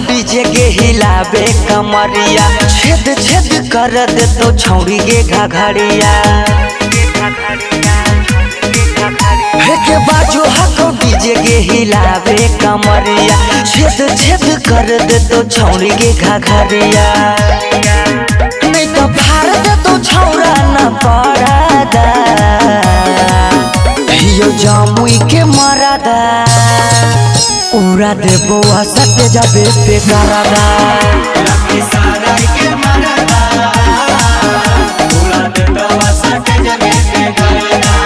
DJ के हिलाबे कमरिया छेद छेद कर दे तो छौड़ी गे घघड़िया के बाजू हको डीजे के हिलाबे कमरिया छेद छेद कर दे तो छौड़ी गे घघड़िया नहीं तो फाड़ दे तो छौड़ा न पड़ादा यो जामुई के मरादा उड़ा दे बउआ सटे जाबे पे करादा लकी सारा के मरादा उड़ा दे बउआ सटे जाबे पे करादा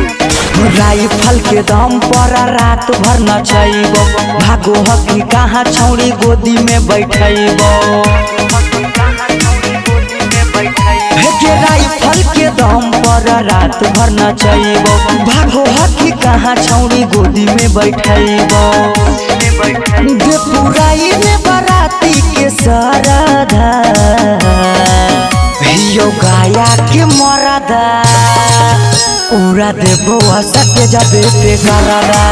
राइफल के दम पर रात भर नचैबो भागो हकी कहाँ छौड़ी गोदी में बैठैबो के राइफल के दम पर रात भर नचैबो भागो हकी कहाँ छौड़ी गोदी में बैठैबो दे पुराई में बराती के सरधा यो गाया के मरदा उड़ा दे बउआ सटे जाबे पे करादा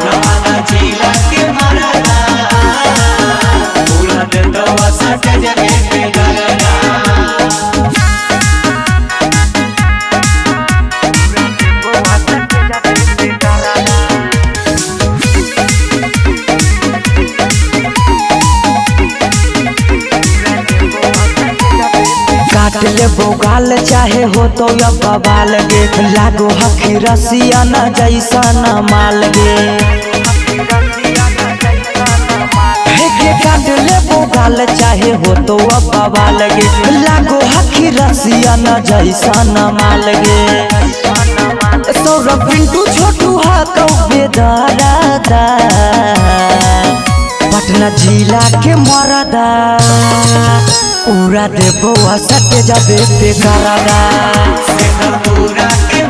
नवादा जिला के मरादा उड़ा दे बउआ सटे जाबे पे करादा काट ले बोगाल चाहे हो तो या बवाल गे लागो हकी रसिया न जैसा न माल गे काट ले बोगाल चाहे हो तो बवाल गे लागो हकी रसिया न जैसा न माल गे सौरभ पिंटू छोटू हको बेदरादा पटना जिला के मरादा उड़ा दे बउआ सटे जाबे पे करादा से पूरा के